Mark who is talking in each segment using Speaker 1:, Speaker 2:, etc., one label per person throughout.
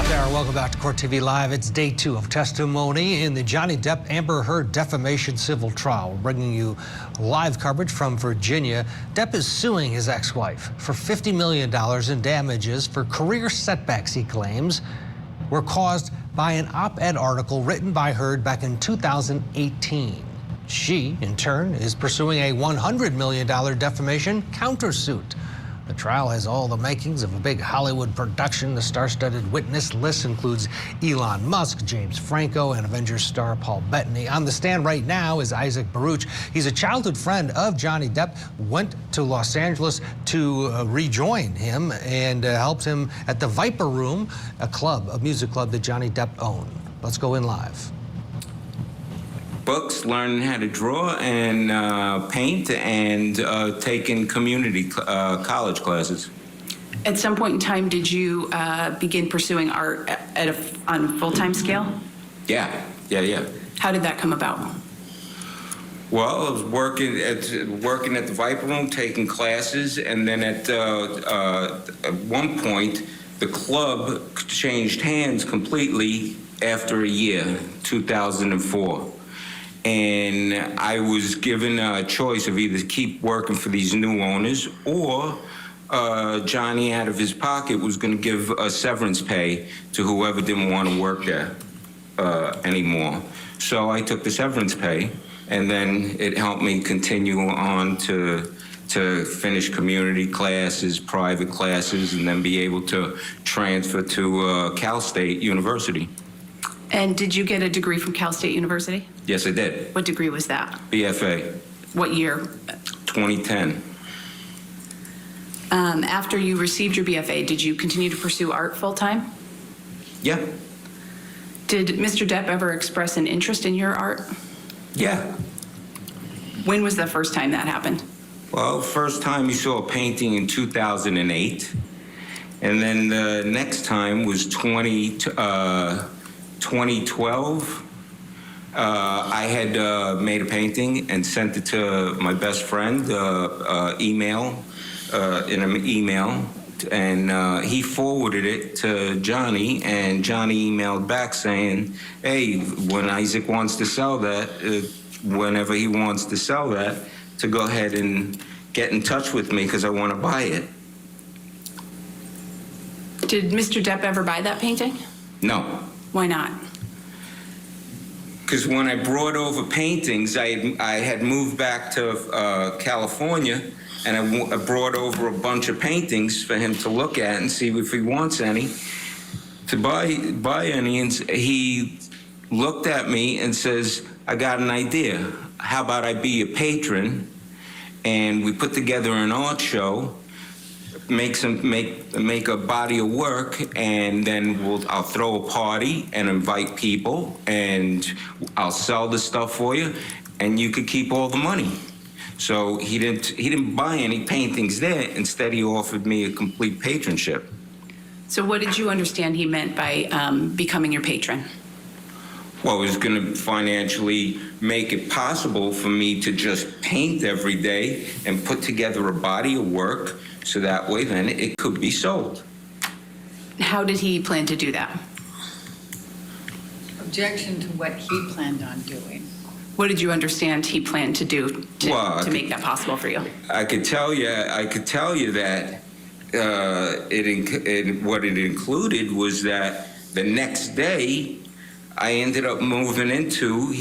Speaker 1: there. Welcome back to Court TV Live. It's day 2 of testimony in the Johnny Depp Amber Heard defamation civil trial. We're bringing you live coverage from Virginia. Depp is suing his ex-wife for $50 million in damages for career setbacks he claims were caused by an op-ed article written by Heard back in 2018. She, in turn, is pursuing a $100 million defamation countersuit. The trial has all the makings of a big Hollywood production. The star-studded witness list includes Elon Musk, James Franco, and Avengers star Paul Bettany. On the stand right now is Isaac Baruch. He's a childhood friend of Johnny Depp, went to Los Angeles to rejoin him and helped him at the Viper Room, a music club that Johnny Depp owned. Let's go in live.
Speaker 2: Books, learning how to draw and paint, and taking community college classes.
Speaker 3: At some point in time, did you begin pursuing art on a full-time scale?
Speaker 2: Yeah.
Speaker 3: How did that come about?
Speaker 2: Well, I was working at the Viper Room, taking classes, and then at one point, the club changed hands completely after a year, 2004. And I was given a choice of either keep working for these new owners or Johnny, out of his pocket, was going to give a severance pay to whoever didn't want to work there anymore. So I took the severance pay, and then it helped me continue on to finish community classes, private classes, and then be able to transfer to Cal State University.
Speaker 3: And did you get a degree from Cal State University?
Speaker 2: Yes, I did.
Speaker 3: What degree was that?
Speaker 2: BFA.
Speaker 3: What year?
Speaker 2: 2010.
Speaker 3: After you received your BFA, did you continue to pursue art full-time?
Speaker 2: Yeah.
Speaker 3: Did Mr. Depp ever express an interest in your art?
Speaker 2: Yeah.
Speaker 3: When was the first time that happened?
Speaker 2: Well, first time he saw a painting in 2008. And then the next time was 2012. I had made a painting and sent it to my best friend, in an email, and he forwarded it to Johnny, and Johnny emailed back saying, hey, when Isaac wants to sell that, whenever he wants to sell that, to go ahead and get in touch with me because I want to buy it.
Speaker 3: Did Mr. Depp ever buy that painting?
Speaker 2: No.
Speaker 3: Why not?
Speaker 2: Because when I brought over paintings, I had moved back to California, and I brought over a bunch of paintings for him to look at and see if he wants any, to buy any. And he looked at me and says, I got an idea. How about I be a patron, and we put together an art show, make a body of work, and then I'll throw a party and invite people, and I'll sell the stuff for you, and you could keep all the money. So he didn't buy any paintings there. Instead, he offered me a complete patronship.
Speaker 3: So what did you understand he meant by becoming your patron?
Speaker 2: Well, it was going to financially make it possible for me to just paint every day and put together a body of work, so that way then it could be sold.
Speaker 3: How did he plan to do that?
Speaker 4: Objection to what he planned on doing.
Speaker 3: What did you understand he planned to do to make that possible for you?
Speaker 2: I could tell you that what it included was that the next day I ended up moving into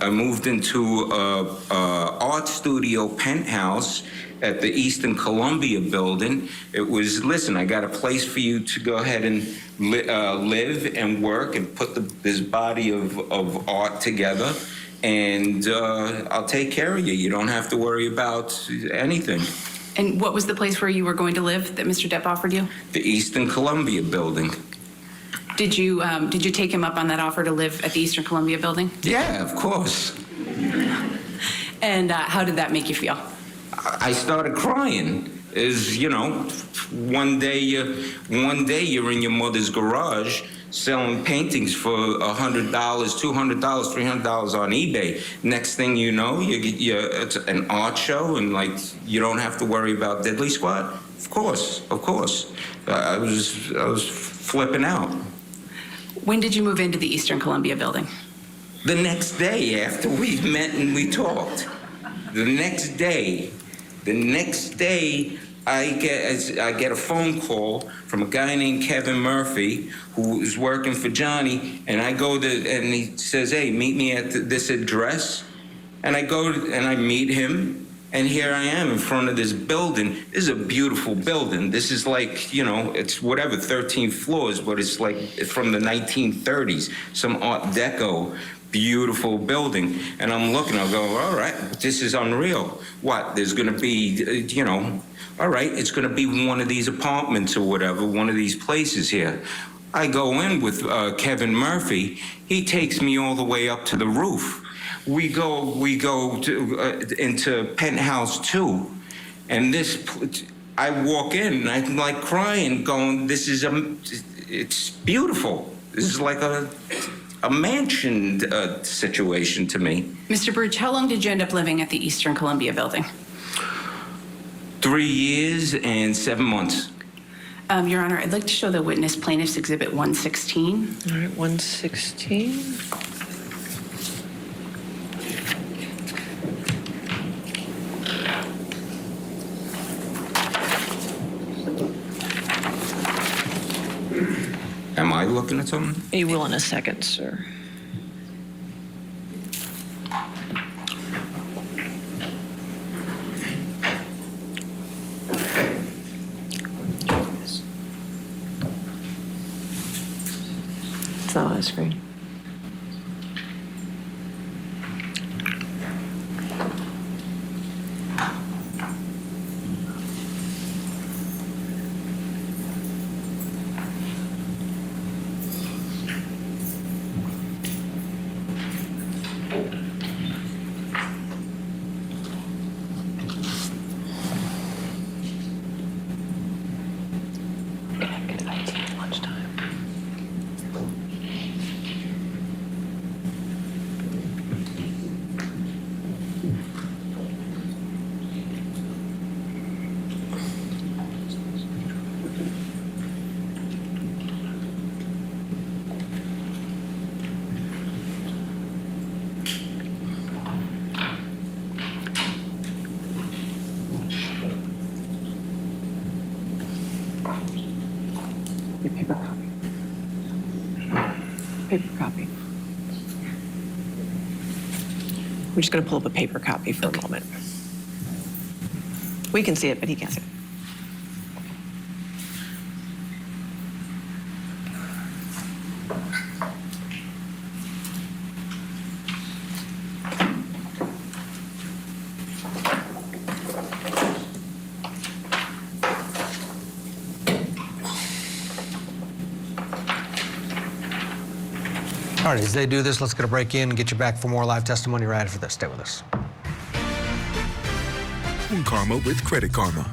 Speaker 2: I moved into a art studio Penthouse at the Eastern Columbia building. It was, listen, I got a place for you to go ahead and live and work and put this body of art together, and I'll take care of you. You don't have to worry about anything.
Speaker 3: And what was the place where you were going to live that Mr. Depp offered you?
Speaker 2: The Eastern Columbia building.
Speaker 3: Did you take him up on that offer to live at the Eastern Columbia building?
Speaker 2: Yeah, of course.
Speaker 3: And how did that make you feel?
Speaker 2: I started crying. One day you're in your mother's garage selling paintings for $100, $200, $300 on eBay. Next thing you know, it's an art show, and like you don't have to worry about diddly squat. Of course. I was flipping out.
Speaker 3: When did you move into the Eastern Columbia building?
Speaker 2: The next day after we met and we talked. The next day, I get a phone call from a guy named Kevin Murphy who is working for Johnny, and I go and he says, "Hey, meet me at this address." And I go and I meet him, and here I am in front of this building. This is a beautiful building. This is like, you know, it's whatever, 13 floors, but it's like from the 1930s, some Art Deco, beautiful building. And I'm looking, I'll go, all right, this is unreal. What, there's gonna be, you know, all right, it's gonna be one of these apartments or whatever, one of these places here. I go in with Kevin Murphy. He takes me all the way up to the roof. We go to, into Penthouse 2, and I walk in and I'm like crying, going, "This is it's beautiful. This is like a mansion situation to me."
Speaker 3: Mr. Baruch, how long did you end up living at the Eastern Columbia building?
Speaker 2: 3 years and 7 months.
Speaker 3: Your Honor, I'd like to show the witness plaintiff's exhibit 116.
Speaker 5: All right, 116.
Speaker 2: Am I looking at something?
Speaker 5: You will in a second, sir. It's not on the screen. Your paper copy. Paper copy. We're just going to pull up a paper copy for a moment. We can see it, but he can't see it.
Speaker 1: All right, as they do this, let's get a break in and get you back for more live testimony right after this. Stay with us.
Speaker 6: Karma with Credit Karma.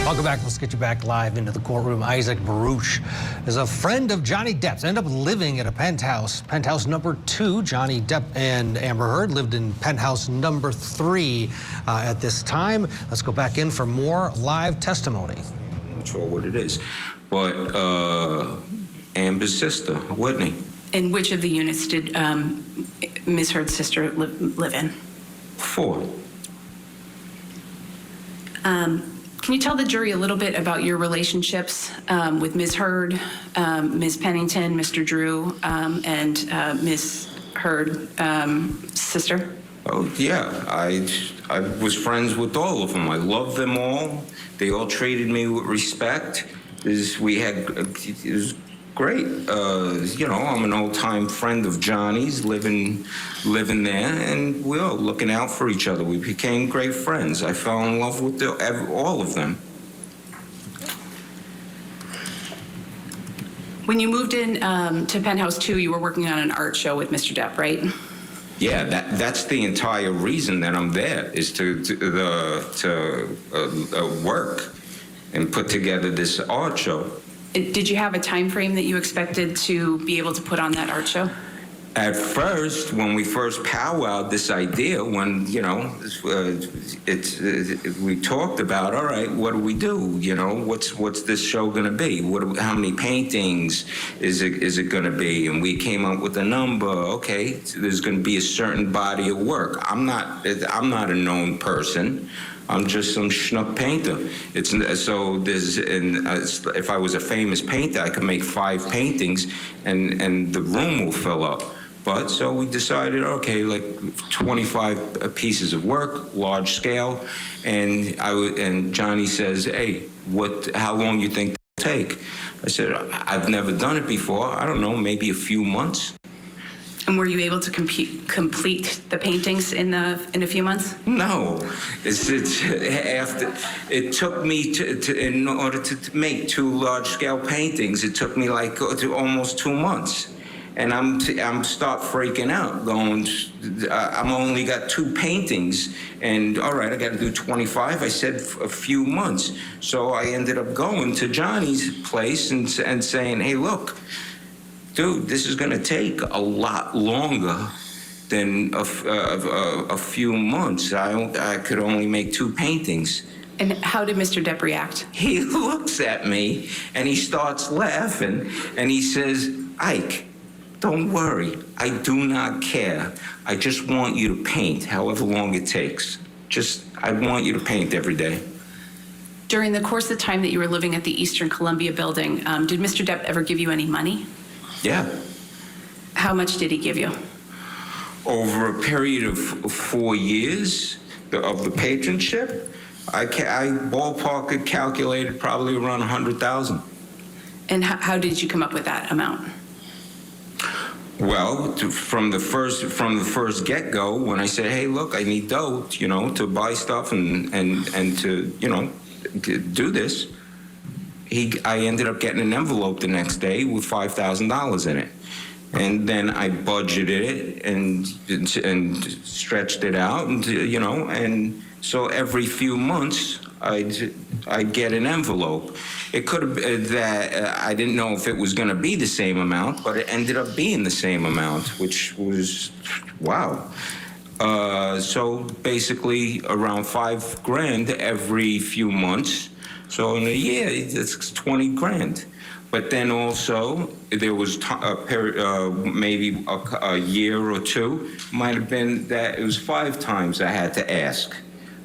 Speaker 1: Welcome back. Let's get you back live into the courtroom. Isaac Baruch is a friend of Johnny Depp's. Ended up living at a penthouse. Penthouse number 2. Johnny Depp and Amber Heard lived in penthouse number 3 at this time. Let's go back in for more live testimony.
Speaker 2: I'm not sure what it is, but Amber's sister, Whitney.
Speaker 3: And which of the units did Ms. Heard's sister live in?
Speaker 2: 4.
Speaker 3: Can you tell the jury a little bit about your relationships with Ms. Heard, Ms. Pennington, Mr. Drew, and Ms. Heard's sister?
Speaker 2: Oh yeah, I was friends with all of them. I loved them all. They all treated me with respect. It was great. You know, I'm an old-time friend of Johnny's, living there, and we were looking out for each other. We became great friends. I fell in love with all of them.
Speaker 3: When you moved in to Penthouse 2, you were working on an art show with Mr. Depp, right?
Speaker 2: Yeah, that's the entire reason that I'm there, is to work and put together this art show.
Speaker 3: Did you have a time frame that you expected to be able to put on that art show?
Speaker 2: At first, when we first powwowed this idea, when, you know, we talked about, all right, what do we do? You know, what's this show going to be? How many paintings is it going to be? And we came up with a number. Okay, there's going to be a certain body of work. I'm not a known person. I'm just some schnook painter. If I was a famous painter, I could make 5 paintings, and the room will fill up. But so we decided, okay, like 25 pieces of work, large scale, and Johnny says, hey, how long you think it'll take? I said, I've never done it before. I don't know, maybe a few months.
Speaker 3: And were you able to complete the paintings in a few months?
Speaker 2: No, it took me in order to make 2 large scale paintings. It took me like almost 2 months. And I'm start freaking out, going, I'm only got 2 paintings, and all right, I got to do 25. I said a few months. So I ended up going to Johnny's place and saying, hey, look, dude, this is going to take a lot longer than a few months. I could only make 2 paintings.
Speaker 3: And how did Mr. Depp react?
Speaker 2: He looks at me and he starts laughing and he says, Ike, don't worry, I do not care. I just want you to paint however long it takes. I want you to paint every day.
Speaker 3: During the course of the time that you were living at the Eastern Columbia building, did Mr. Depp ever give you any money?
Speaker 2: Yeah.
Speaker 3: How much did he give you?
Speaker 2: Over a period of 4 years of the patronship, I ballpark calculated probably around 100,000.
Speaker 3: And how did you come up with that amount?
Speaker 2: Well, from the first get-go, when I said, "Hey, look, I need dough, you know, to buy stuff and to, you know, to do this," I ended up getting an envelope the next day with $5,000 in it, and then I budgeted it and stretched it out, and you know, and so every few months I'd get an envelope. It could have been that I didn't know if it was going to be the same amount, but it ended up being the same amount, which was, wow. So basically around $5,000 every few months. So in a year, it's 20 grand. But then also there was maybe a year or two, might have been that it was 5 times I had to ask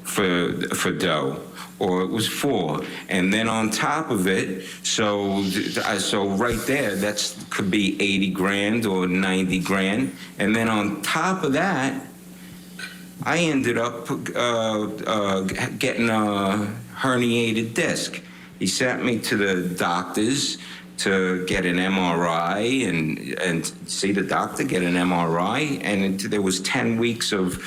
Speaker 2: for dough, or it was 4, and then on top of it, so right there, could be 80 grand or 90 grand, and then on top of that, I ended up getting a herniated disc. He sent me to the doctors to get an MRI and see the doctor, get an MRI, and there was 10 weeks of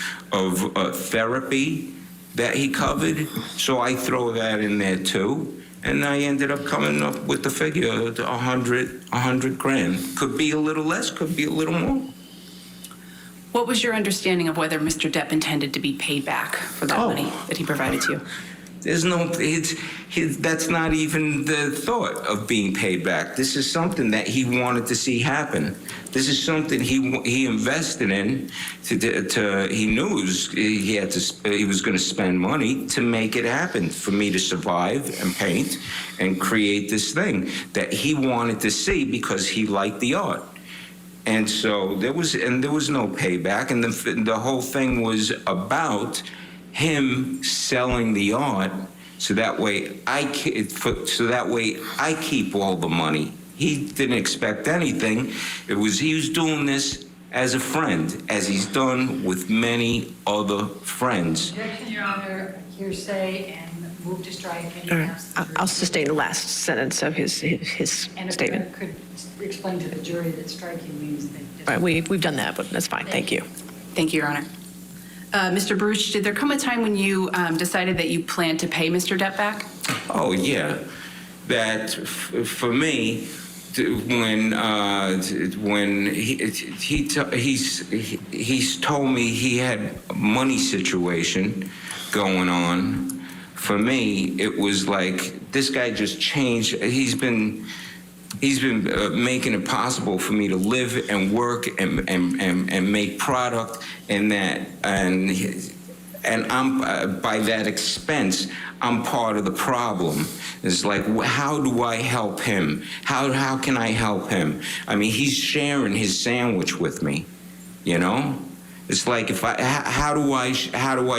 Speaker 2: therapy that he covered, so I throw that in there too, and I ended up coming up with the figure of 100 grand. Could be a little less, could be a little more.
Speaker 3: What was your understanding of whether Mr. Depp intended to be paid back for that money that he provided to you?
Speaker 2: There's no, that's not even the thought of being paid back. This is something that he wanted to see happen. This is something he invested in. He knew he was going to spend money to make it happen, for me to survive and paint and create this thing that he wanted to see because he liked the art. And so there was no payback, and the whole thing was about him selling the art, so that way I keep all the money. He didn't expect anything. He was doing this as a friend, as he's done with many other friends.
Speaker 4: Objection, Your Honor, hearsay, and move to strike.
Speaker 5: I'll sustain the last sentence of his
Speaker 4: And if
Speaker 5: statement.
Speaker 4: you could explain to the jury that striking means that.
Speaker 5: Right, we've done that, but that's fine. Thank you.
Speaker 3: Thank you, Your Honor. Mr. Baruch, did there come a time when you decided that you planned to pay Mr. Depp back?
Speaker 2: Oh yeah, that for me, when he's told me he had a money situation going on. For me, it was like this guy just changed. He's been He's been making it possible for me to live and work and make product, and I'm by that expense, I'm part of the problem. It's like, how do I help him? How can I help him? I mean, he's sharing his sandwich with me, you know? It's like, how do I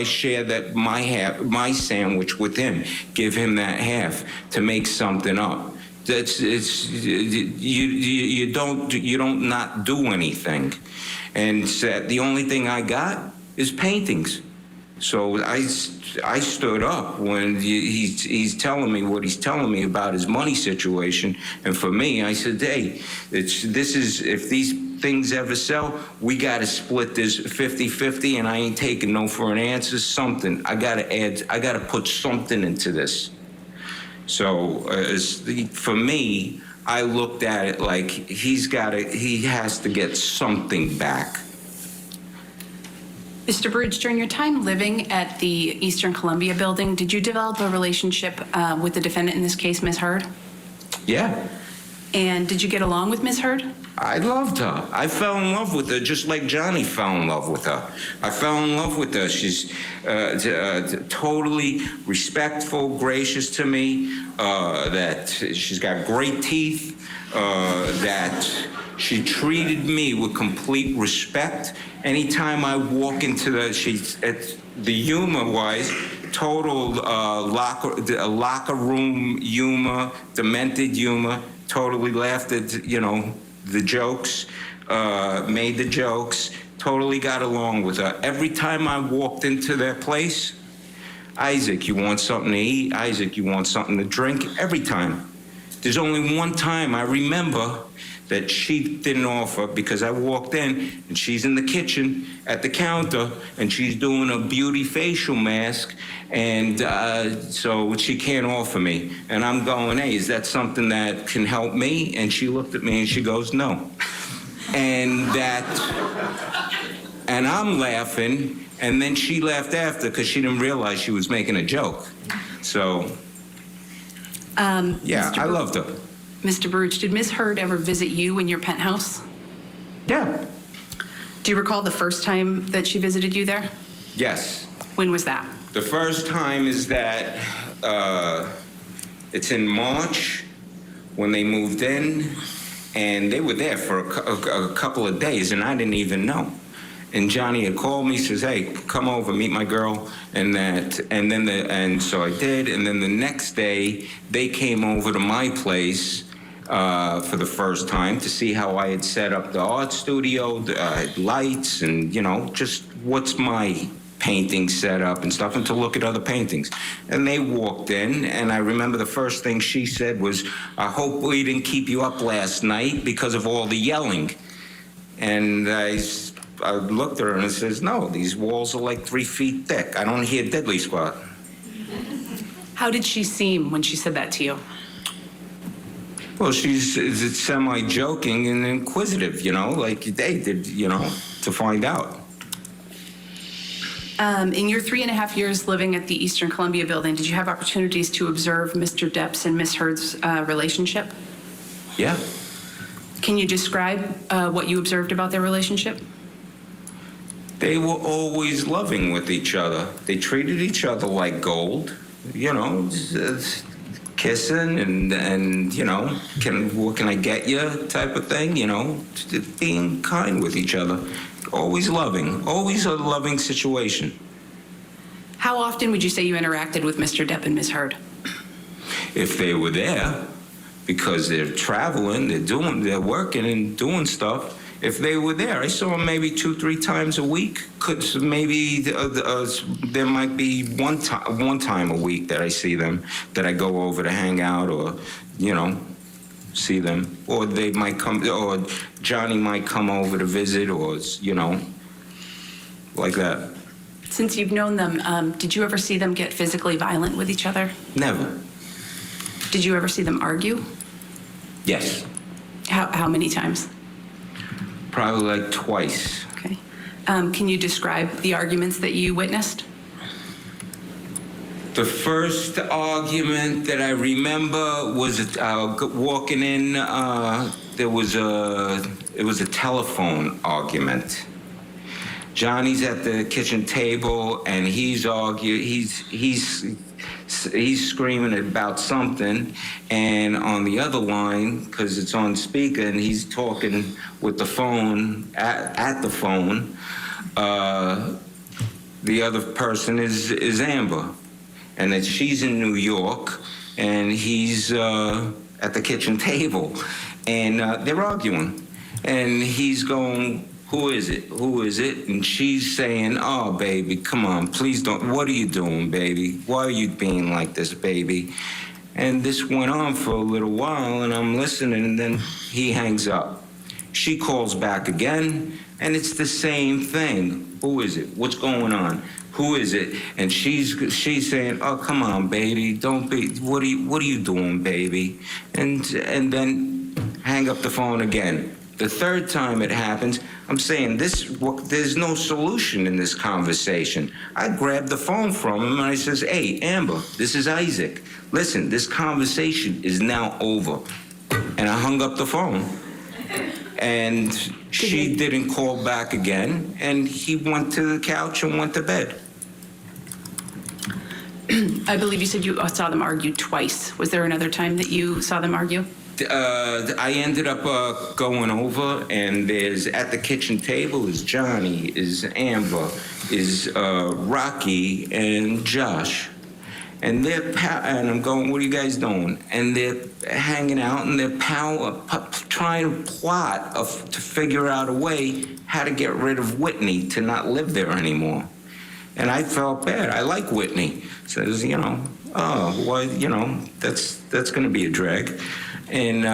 Speaker 2: share that my sandwich with him? Give him that half to make something up. You don't not do anything, and the only thing I got is paintings. So I stood up when he's telling me what he's telling me about his money situation, and for me, I said, hey, if these things ever sell, we got to split this 50-50, and I ain't taking no for an answer. Something I got to put something into this. So for me, I looked at it like he has to get something back.
Speaker 3: Mr. Baruch, during your time living at the Eastern Columbia building, did you develop a relationship with the defendant in this case, Ms. Heard?
Speaker 2: Yeah.
Speaker 3: And did you get along with Ms. Heard?
Speaker 2: I loved her. I fell in love with her just like Johnny fell in love with her. I fell in love with her. She's totally respectful, gracious to me, that she's got great teeth, that she treated me with complete respect. Anytime I walk into the humor-wise, total locker room humor, demented humor, totally laughed at, the jokes, made the jokes, totally got along with her. Every time I walked into their place, Isaac, you want something to eat? Isaac, you want something to drink? Every time. There's only one time I remember that she didn't offer, because I walked in and she's in the kitchen at the counter and she's doing a beauty facial mask, and so she can't offer me. And I'm going, hey, is that something that can help me? And she looked at me and she goes, no. And I'm laughing, and then she laughed after because she didn't realize she was making a joke. So, yeah, I loved her.
Speaker 3: Mr. Baruch, did Ms. Heard ever visit you in your penthouse?
Speaker 2: Yeah.
Speaker 3: Do you recall the first time that she visited you there?
Speaker 2: Yes.
Speaker 3: When was that?
Speaker 2: The first time is that it's in March when they moved in, and they were there for a couple of days, and I didn't even know. And Johnny had called me, says, hey, come over, meet my girl, and so I did, and then the next day, they came over to my place for the first time to see how I had set up the art studio, lights, and, just what's my painting set up and stuff, and to look at other paintings. And they walked in, and I remember the first thing she said was, I hope we didn't keep you up last night because of all the yelling. And I looked at her and I says, no, these walls are like 3 feet thick. I don't hear diddly squat.
Speaker 3: How did she seem when she said that to you?
Speaker 2: Well, she's semi-joking and inquisitive, like they did, to find out.
Speaker 3: In your 3.5 years living at the Eastern Columbia building, did you have opportunities to observe Mr. Depp's and Ms. Heard's relationship?
Speaker 2: Yeah.
Speaker 3: Can you describe what you observed about their relationship?
Speaker 2: They were always loving with each other. They treated each other like gold, kissing and what can I get you type of thing, being kind with each other. Always loving, always a loving situation.
Speaker 3: How often would you say you interacted with Mr. Depp and Ms. Heard?
Speaker 2: If they were there, because they're traveling, they're working and doing stuff. If they were there, I saw them maybe 2-3 times a week. Maybe there might be one time a week that I see them, that I go over to hang out or, see them. Or they might come, or Johnny might come over to visit, or, like that.
Speaker 3: Since you've known them, did you ever see them get physically violent with each other?
Speaker 2: Never.
Speaker 3: Did you ever see them argue?
Speaker 2: Yes.
Speaker 3: How many times?
Speaker 2: Probably like twice.
Speaker 3: Okay. Can you describe the arguments that you witnessed?
Speaker 2: The first argument that I remember was walking in. It was a telephone argument. Johnny's at the kitchen table and he's screaming about something, and on the other line, because it's on speaker, and he's talking with the phone at the phone. The other person is Amber, and that she's in New York, and he's at the kitchen table, and they're arguing, and he's going, "Who is it? Who is it?" And she's saying, "Oh, baby, come on, please don't. What are you doing, baby? Why are you being like this, baby?" And this went on for a little while, and I'm listening, and then he hangs up. She calls back again, and it's the same thing. "Who is it? What's going on? Who is it?" And she's saying, "Oh, come on, baby, don't be. What are you doing, baby?" And then hang up the phone again. The third time it happens, I'm saying there's no solution in this conversation. I grabbed the phone from him and I says, "Hey, Amber, this is Isaac. Listen, this conversation is now over." And I hung up the phone. And she didn't call back again, and he went to the couch and went to bed.
Speaker 3: I believe you said you saw them argue twice. Was there another time that you saw them argue?
Speaker 2: I ended up going over, and there's at the kitchen table is Johnny, is Amber, is Rocky, and Josh. And and I'm going, "What are you guys doing?" And they're hanging out, and they're trying to plot to figure out a way how to get rid of Whitney to not live there anymore. And I felt bad. I like Whitney. Says, "Oh, well, that's going to be a drag." And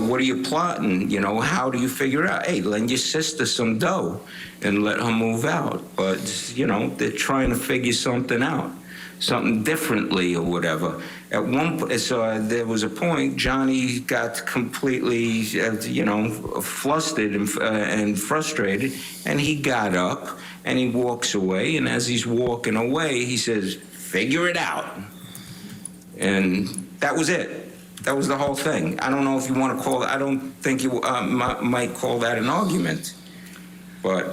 Speaker 2: what are you plotting? How do you figure out? Hey, lend your sister some dough and let her move out. But, they're trying to figure something out, something differently or whatever. At one point, so there was a point, Johnny got completely, flustered and frustrated, and he got up and he walks away. And as he's walking away, he says, "Figure it out." And that was it. That was the whole thing. I don't know if you want to call it, I don't think you might call that an argument. But